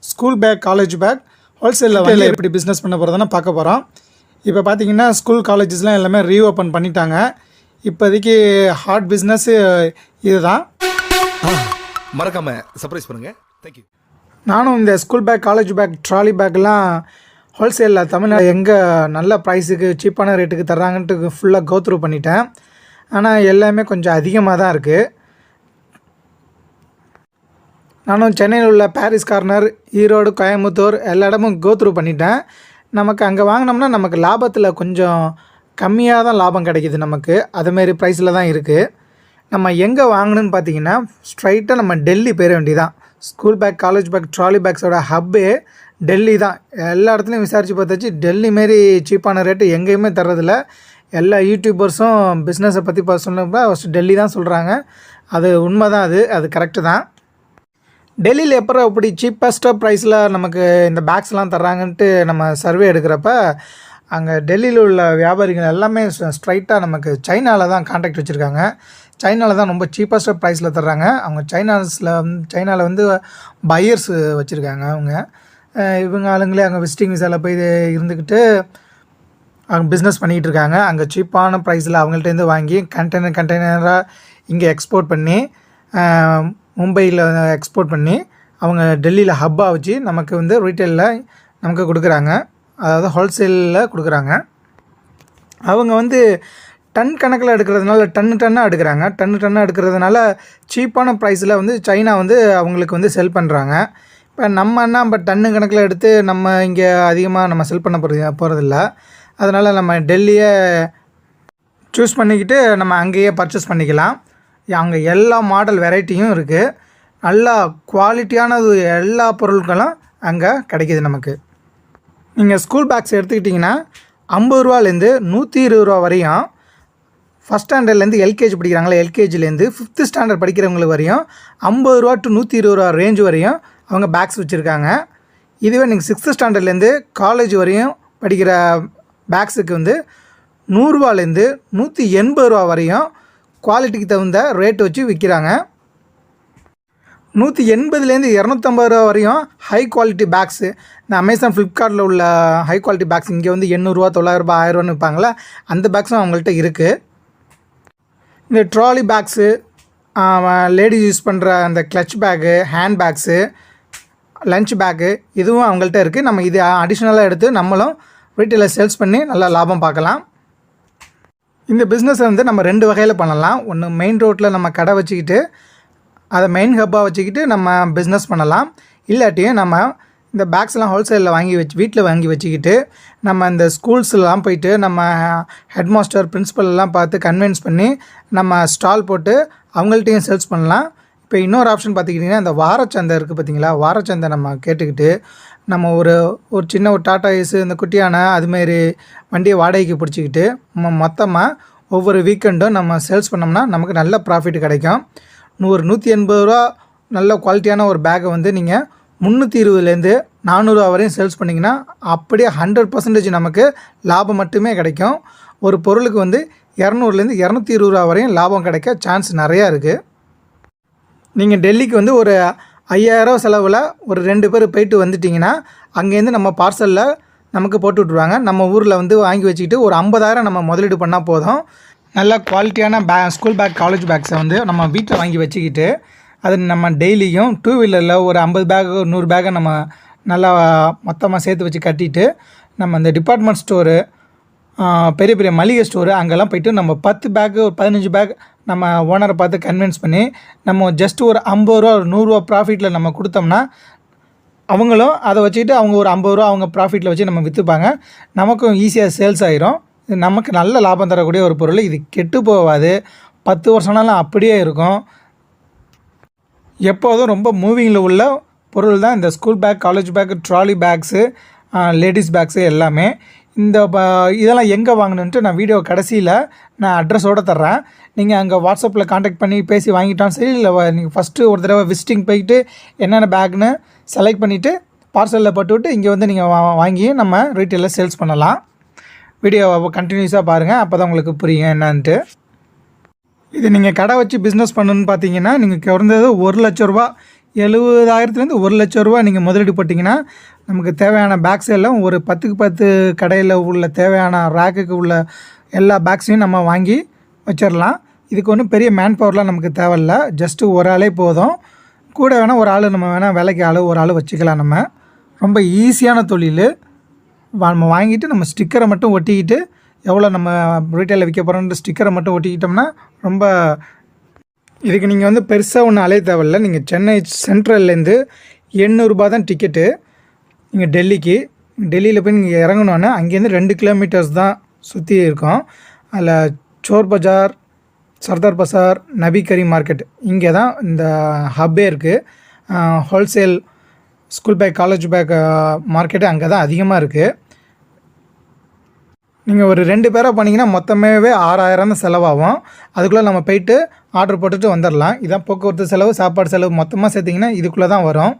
School bag college back ஹோல்சேலில் வந்து எப்படி business பண்ண போகிறதுன்னு பார்க்க போகிறோம். இப்போ பார்த்தீங்கன்னா ஸ்கூல் காலேஜஸ்லாம் எல்லாமே ரீஓப்பன் பண்ணிட்டாங்க. இப்போதைக்கு ஹாட் பிஸ்னஸ்ஸு இதுதான். மறக்காமல் சர்ப்ரைஸ் பண்ணுங்கள். தேங்க்யூ. நானும் இந்த school bag college bag trolley பேக்கெலாம் ஹோல்சேலில் தமிழ்நாடு எங்கே நல்ல ப்ரைஸுக்கு சீப்பான ரேட்டுக்கு தர்றாங்கன்ட்டு ஃபுல்லாக கோத்ரூ பண்ணிட்டேன். ஆனால் எல்லாமே கொஞ்சம் அதிகமாக தான் இருக்குது. நானும் சென்னையில் உள்ள பாரிஸ் கார்னர், ஈரோடு, கோயம்புத்தூர் எல்லா இடமும் கோத்ரூ பண்ணிட்டேன். நமக்கு அங்கே வாங்கினோம்னா நமக்கு லாபத்தில் கொஞ்சம் கம்மியாக தான் லாபம் கிடைக்கிது. நமக்கு அதுமாரி ப்ரைஸில் தான் இருக்குது. நம்ம எங்கே வாங்கணுன்னு பார்த்தீங்கன்னா ஸ்ட்ரைட்டாக நம்ம டெல்லி போயிட வேண்டியதான். School bag college bag trolley பேக்ஸோட ஹப்பே டெல்லி தான். எல்லா இடத்துலையும் விசாரித்து பார்த்தாச்சு, டெல்லி மாரி சீப்பான ரேட்டு எங்கேயுமே தர்றதில்ல. எல்லா யூடியூபர்ஸும் பிஸ்னஸை பற்றி சொன்னப்போ ஃபஸ்ட்டு டெல்லி தான் சொல்கிறாங்க. அது உண்மை தான், அது கரெக்டு தான். டெல்லியில் எப்போ இப்படி சீப்பஸ்ட்டாக ப்ரைஸில் நமக்கு இந்த பேக்ஸ்லாம் தர்றாங்கன்ட்டு நம்ம சர்வே எடுக்கிறப்ப அங்கே டெல்லியில் உள்ள வியாபாரிகள் எல்லாமே ஸ்ட்ரைட்டாக நமக்கு சைனாவில் தான் கான்டாக்ட் வச்சுருக்காங்க. சைனாவில் தான் ரொம்ப சீப்பஸ்ட்டாக ப்ரைஸில் தர்றாங்க. அவங்க சைனாவில் வந்து பையர்ஸ் வச்சுருக்காங்க. இவங்க ஆளுங்களே அங்கே விசிட்டிங் விசாவில் போய் இருந்துக்கிட்டு அவங்க பிஸ்னஸ் பண்ணிக்கிட்டு இருக்காங்க. அங்கே சீப்பான ப்ரைஸில் அவங்கள்ட்டேருந்து வாங்கி கண்டெய்னராக இங்கே எக்ஸ்போர்ட் பண்ணி மும்பையில் எக்ஸ்போர்ட் பண்ணி அவங்க டெல்லியில் ஹப்பாக வச்சு நமக்கு வந்து ரீட்டெயிலில் நமக்கு கொடுக்குறாங்க. அதாவது ஹோல்சேலில் கொடுக்குறாங்க. அவங்க வந்து டன் கணக்கில் எடுக்கிறதுனால டன்னாக எடுக்கிறாங்க. டன்னாக எடுக்கிறதுனால சீப்பான ப்ரைஸில் வந்து சைனா வந்து அவங்களுக்கு வந்து செல் பண்ணுறாங்க. இப்போ நம்ம டன்னு கணக்கில் எடுத்து நம்ம இங்கே அதிகமாக நம்ம செல் பண்ண போகிறதில்ல. அதனால் நம்ம டெல்லியை சூஸ் பண்ணிக்கிட்டு நம்ம அங்கேயே பர்ச்சேஸ் பண்ணிக்கலாம். அங்கே எல்லா மாடல் வெரைட்டியும் இருக்குது. நல்லா குவாலிட்டியானது எல்லா பொருட்களும் அங்கே கிடைக்கிது நமக்கு. நீங்கள் ஸ்கூல் பேக்ஸ் எடுத்துக்கிட்டிங்கன்னா 50 ரூபாலேருந்து 120 ரூபா வரையும், ஃபஸ்ட் ஸ்டாண்டர்ட்லேருந்து எல்கேஜி படிக்கிறாங்களா, எல்கேஜிலேருந்து 5th ஸ்டாண்டர்ட் படிக்கிறவங்களுக்கு வரையும் 50 ரூபா டு 120 ரூபா ரேஞ்ச் வரையும் அவங்க பேக்ஸ் வச்சுருக்காங்க. இதுவே நீங்கள் 6th ஸ்டாண்டர்ட்லேருந்து காலேஜ் வரையும் படிக்கிற பேக்ஸுக்கு வந்து 100 ரூபாலேருந்து 180 ரூபா வரையும் குவாலிட்டிக்கு தகுந்த ரேட்டு வச்சு விற்கிறாங்க. 180லேருந்து 250 ரூபா வரையும் ஹை குவாலிட்டி பேக்ஸு, இந்த அமேசான் ஃப்ளிப்கார்ட்டில் உள்ள ஹை குவாலிட்டி பேக்ஸ் இங்கே வந்து 800 ரூபா 900 ரூபா 1000 ரூபான்னு விற்பாங்களா, அந்த பேக்ஸும் அவங்கள்ட்ட இருக்குது. இந்த ட்ராலி பேக்ஸு, லேடிஸ் யூஸ் பண்ணுற அந்த clutch bag, hand bags, lunch bag இதுவும் அவங்கள்ட்ட இருக்குது. நம்ம இது அடிஷ்னலாக எடுத்து நம்மளும் ரீட்டெயிலில் சேல்ஸ் பண்ணி நல்லா லாபம் பார்க்கலாம். இந்த பிஸ்னஸை வந்து நம்ம 2 வகையில் பண்ணலாம். ஒன்று மெயின் ரோட்டில் நம்ம கடை வச்சுக்கிட்டு அதை மெயின் ஹப்பாக வச்சுக்கிட்டு நம்ம பிஸ்னஸ் பண்ணலாம். இல்லாட்டியும் நம்ம இந்த பேக்ஸ்லாம் ஹோல்சேலில் வீட்டில் வாங்கி வச்சுக்கிட்டு நம்ம இந்த ஸ்கூல்ஸ்லாம் போயிட்டு நம்ம ஹெட் மாஸ்டர் பிரின்ஸிபல்லாம் பார்த்து கன்வின்ஸ் பண்ணி நம்ம ஸ்டால் போட்டு அவங்கள்ட்டையும் சேல்ஸ் பண்ணலாம். இப்போ இன்னொரு ஆப்ஷன் பார்த்துக்கிட்டிங்கன்னா இந்த வாரச்சந்தை இருக்குது பார்த்தீங்களா, வாரச்சந்தை நம்ம கேட்டுக்கிட்டு நம்ம ஒரு சின்ன ஒரு டாட்டா ஏஸு இந்த குட்டியான அதுமாரி வண்டியை வாடகைக்கு பிடிச்சிக்கிட்டு நம்ம மொத்தமாக ஒவ்வொரு வீக்கெண்டும் நம்ம சேல்ஸ் பண்ணோம்னா நமக்கு நல்ல ப்ராஃபிட் கிடைக்கும். 180 ரூபா நல்ல குவாலிட்டியான ஒரு பேக்கை வந்து நீங்கள் 320லேருந்து 400 ரூபா வரையும் சேல்ஸ் பண்ணிங்கன்னா அப்படியே 100% நமக்கு லாபம் மட்டுமே கிடைக்கும். ஒரு பொருளுக்கு வந்து 200லேருந்து 220 ரூபா வரையும் லாபம் கிடைக்க சான்ஸ் நிறையா இருக்குது. நீங்கள் டெல்லிக்கு வந்து ஒரு 5000 செலவில் ஒரு 2 பேர் போயிட்டு வந்துட்டிங்கன்னா அங்கேருந்து நம்ம பார்சலில் நமக்கு போட்டு விட்ருவாங்க. நம்ம ஊரில் வந்து வாங்கி வச்சுக்கிட்டு ஒரு 50,000 நம்ம முதலீடு பண்ணால் போதும். நல்ல குவாலிட்டியான ஸ்கூல் பேக் காலேஜ் பேக்ஸை வந்து நம்ம வீட்டில் வாங்கி வச்சுக்கிட்டு அது நம்ம டெய்லியும் 2 வீலரில் ஒரு 50 பேக் 100 பேக்கை நம்ம நல்லா மொத்தமாக சேர்த்து வச்சு கட்டிட்டு நம்ம இந்த டிபார்ட்மெண்ட் ஸ்டோரு, பெரிய பெரிய மளிகை ஸ்டோரு அங்கெல்லாம் போய்ட்டு நம்ம 10 பேக்கு ஒரு 15 பேக் நம்ம ஓனரை பார்த்து கன்வின்ஸ் பண்ணி நம்ம ஜஸ்ட்டு ஒரு 50 ரூபா ஒரு 100 ரூபா ப்ராஃபிட்டில் நம்ம கொடுத்தோம்னா அவங்களும் அதை வச்சுக்கிட்டு அவங்க ஒரு 50 ரூபா அவங்க ப்ராஃபிட்டில் வச்சு நம்ம விற்றுப்பாங்க. நமக்கும் ஈஸியாக சேல்ஸ் ஆகிரும். இது நமக்கு நல்ல லாபம் தரக்கூடிய ஒரு பொருள். இது கெட்டு போகாது, 10 வருஷம்னாலும் அப்படியே இருக்கும். எப்போதும் ரொம்ப மூவிங்கில் உள்ள பொருள் தான் இந்த school bag college bag trolley bags ladies bags எல்லாமே. இதெல்லாம் எங்கே வாங்கணுன்ட்டு நான் வீடியோ கடைசியில் நான் அட்ரஸோடு தர்றேன். நீங்கள் அங்கே வாட்ஸ்அப்பில் காண்டாக்ட் பண்ணி பேசி வாங்கிட்டாலும் சரி, இல்லை நீங்கள் ஃபஸ்ட்டு ஒரு தடவை விசிட்டிங் போய்ட்டு என்னென்ன பேக்னு செலக்ட் பண்ணிவிட்டு பார்சலில் போட்டுவிட்டு இங்கே வந்து நீங்கள் வாங்கி நம்ம ரீட்டெயிலில் சேல்ஸ் பண்ணலாம். வீடியோவை கண்டினியூஸாக பாருங்கள், அப்போ தான் உங்களுக்கு புரியும் என்னான்ட்டு. இது நீங்கள் கடை வச்சு பிஸ்னஸ் பண்ணணுன்னு பார்த்தீங்கன்னா நீங்கள் குறைந்தது 1 லட்ச ரூபா 70,000லேருந்து 1,00,000 ரூபா நீங்கள் முதலீடு போட்டிங்கன்னா நமக்கு தேவையான பேக்ஸ் எல்லாம் ஒரு 10க்கு 10 கடையில் உள்ள தேவையான ரேக்குக்கு உள்ள எல்லா பேக்ஸையும் நம்ம வாங்கி வச்சிடலாம். இதுக்கு ஒன்றும் பெரிய மேன் பவர்லாம் நமக்கு தேவையில்ல. ஜஸ்ட்டு ஒரு ஆளே போதும். கூட வேணால் ஒரு ஆள் நம்ம வேணால் வேலைக்கு ஒரு ஆள் வச்சுக்கலாம். நம்ம ரொம்ப ஈஸியான தொழில். நம்ம வாங்கிட்டு நம்ம ஸ்டிக்கரை மட்டும் ஒட்டிக்கிட்டு எவ்வளோ நம்ம ரீட்டைலில் விற்க போகிறோன்ற ஸ்டிக்கரை மட்டும் ஒட்டிக்கிட்டோம்னா ரொம்ப இதுக்கு நீங்கள் வந்து பெருசாக ஒன்றும் அலைய தேவையில்ல. நீங்கள் சென்னை சென்ட்ரல்லேருந்து 800 ரூபா தான் டிக்கெட்டு. நீங்கள் டெல்லியில் போய் நீங்கள் இறங்கணுன்னா அங்கேருந்து 2 கிலோமீட்டர்ஸ் தான் சுற்றி இருக்கும். அதில் சோர் பஜார், சர்தார் பசார், நபி கரீம் மார்க்கெட் இங்கே தான் இந்த ஹப்பே இருக்குது. Wholesale school bag, college back market அங்கே தான் அதிகமாக இருக்குது. நீங்கள் ஒரு 2 பேராக பண்ணிங்கன்னா மொத்தமாகவே 6,000 தான் செலவாகும். அதுக்குள்ளே நம்ம போயிட்டு ஆர்டர் போட்டுட்டு வந்துடலாம். இதான் போக்குவரத்து செலவு, சாப்பாடு செலவு மொத்தமாக சேர்த்திங்கன்னா இதுக்குள்ளே தான் வரும்.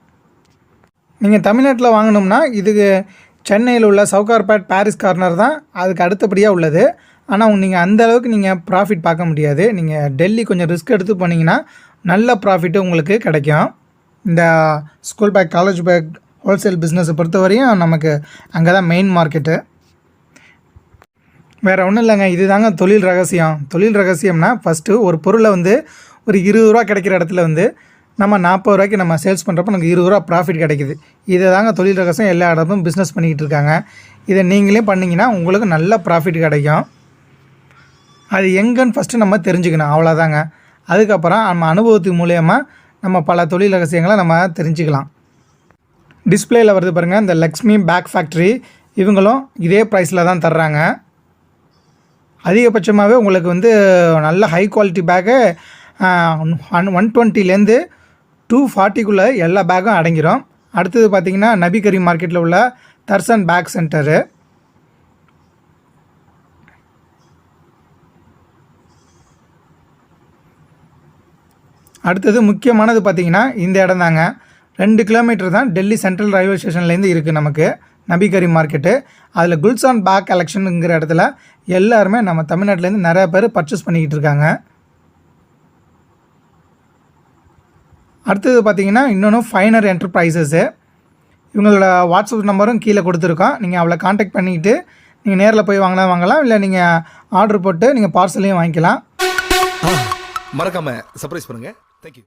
நீங்கள் தமிழ்நாட்டில் வாங்கினோம்னா இதுக்கு சென்னையில் உள்ள சவுகார்பேட், பாரிஸ் கார்னர் தான் அதுக்கு அடுத்தபடியாக உள்ளது. ஆனால் நீங்கள் அந்தளவுக்கு நீங்கள் ப்ராஃபிட் பார்க்க முடியாது. நீங்கள் டெல்லி கொஞ்சம் ரிஸ்க் எடுத்து பண்ணிங்கன்னா நல்ல ப்ராஃபிட்டு உங்களுக்கு கிடைக்கும். இந்த school bag, college back wholesale பிஸ்னஸை பொறுத்தவரையும் நமக்கு அங்கே தான் மெயின் மார்க்கெட்டு. வேறு ஒன்றும் இல்லைங்க, இது தாங்க தொழில் ரகசியம். தொழில் ரகசியம்னா ஃபஸ்ட்டு ஒரு பொருளை வந்து ஒரு 20 ரூபா கிடைக்கிற இடத்துல வந்து நம்ம 40 ரூபாய்க்கு நம்ம சேல்ஸ் பண்ணுறப்ப நமக்கு 20 ரூபா ப்ராஃபிட் கிடைக்குது. இதை தாங்க தொழில் ரகசியம். எல்லா இடமும் பிஸ்னஸ் பண்ணிக்கிட்டு இருக்காங்க. இதை நீங்களே பண்ணிங்கன்னா உங்களுக்கு நல்ல ப்ராஃபிட் கிடைக்கும். அது எங்கன்னு ஃபஸ்ட்டு நம்ம தெரிஞ்சுக்கணும், அவ்வளோதாங்க. அதுக்கப்புறம் நம்ம அனுபவத்து மூலயமா நம்ம பல தொழில் ரகசியங்களை நம்ம தெரிஞ்சுக்கலாம். டிஸ்பிளேயில் வருது பாருங்கள், இந்த லக்ஷ்மி பேக் ஃபேக்ட்ரி, இவங்களும் இதே ப்ரைஸில் தான் தர்றாங்க. அதிகபட்சமாகவே உங்களுக்கு வந்து நல்ல ஹை குவாலிட்டி பேக்கு 120லேருந்து 240க்குள்ளே எல்லா பேக்கும் அடங்கிடும். அடுத்தது பார்த்திங்கன்னா நபி கரீம் மார்க்கெட்டில் உள்ள தர்சன் பேக் சென்டரு. அடுத்தது முக்கியமானது பார்த்திங்கன்னா இந்த இடம் தாங்க. 2 கிலோமீட்டர் தான் டெல்லி சென்ட்ரல் ரயில்வே ஸ்டேஷன்லேருந்து இருக்குது நமக்கு நபி கரீம் மார்க்கெட்டு. அதில் குல்சான் பேக் கலெக்ஷனுங்கிற இடத்துல எல்லாருமே நம்ம தமிழ்நாட்டிலேருந்து நிறையா பேர் பர்ச்சேஸ் பண்ணிக்கிட்டு இருக்காங்க. அடுத்தது பார்த்திங்கன்னா இன்னொன்று ஃபைனர் என்டர்பிரைசஸ்ஸு. இவங்களோட வாட்ஸ்அப் நம்பரும் கீழே கொடுத்துருக்கோம். நீங்கள் அவளை காண்டாக்ட் பண்ணிக்கிட்டு நீங்கள் நேரில் போய் வாங்கலாம், இல்லை நீங்கள் ஆர்டர் போட்டு நீங்கள் பார்சலையும் வாங்கிக்கலாம். மறக்காமல் சர்ப்ரைஸ் பண்ணுங்கள். தேங்க்யூ.